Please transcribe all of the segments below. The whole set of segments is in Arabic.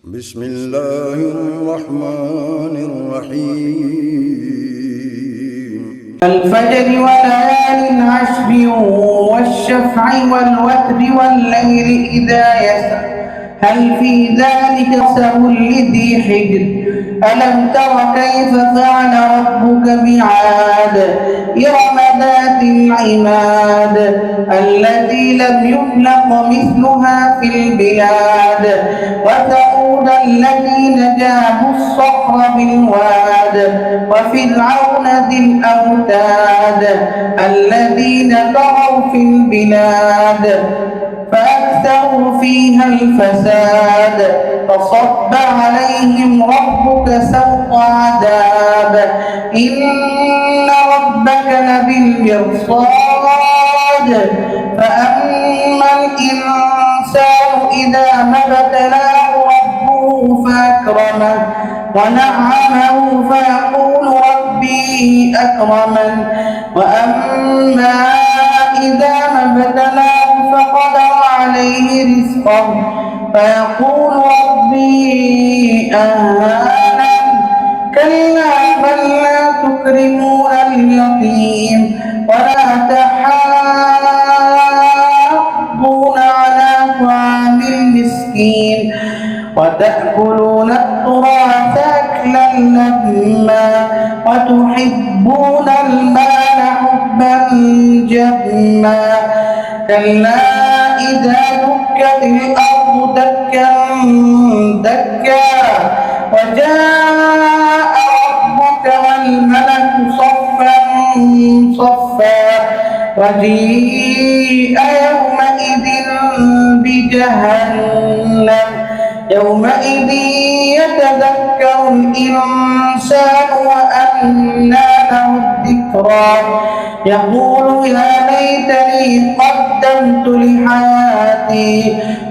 بسم الله الرحمن الرحيم الفجر وليال عشر والشفع والوتر والليل إذا يسر هل في ذلك قسم لذي حجر ألم تر كيف فعل ربك بعاد إرم ذات العماد التي لم يخلق مثلها في البلاد وثمود الذين جابوا الصخر بالواد وفرعون ذي الأوتاد الذين طغوا في البلاد فأكثروا فيها الفساد فصب عليهم ربك سوط عذاب إن ربك لبالمرصاد فأما الإنسان إذا ما ابتلاه ربه فأكرمه ونعمه فيقول ربي أكرمن وأما إذا ما ابتلاه فقدر عليه رزقه فيقول ربي أهانن كلا بل لا تكرمون اليتيم ولا تحاضون على طعام المسكين وتأكلون التراث أكلا لما وتحبون المال حبا جما كلا إذا دكت الأرض دكا دكا وجاء ربك والملك صفا صفا وجيء يومئذ بجهنم يومئذ يتذكر الإنسان وأنى له الذكرى يقول يا ليتني قدمت لحياتي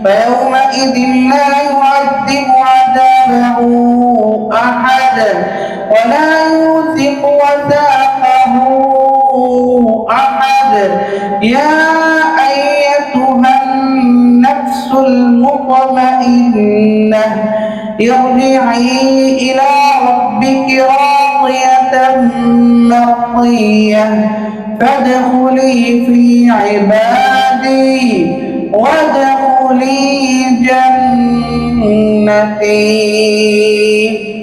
فيومئذ لا يعذب عذابه أحد ولا يوثق وثاقه أحد يا أيتها النفس المطمئنة ارجعي إلى ربك راضية مرضية فادخلي في عبادي وادخلي جنتي.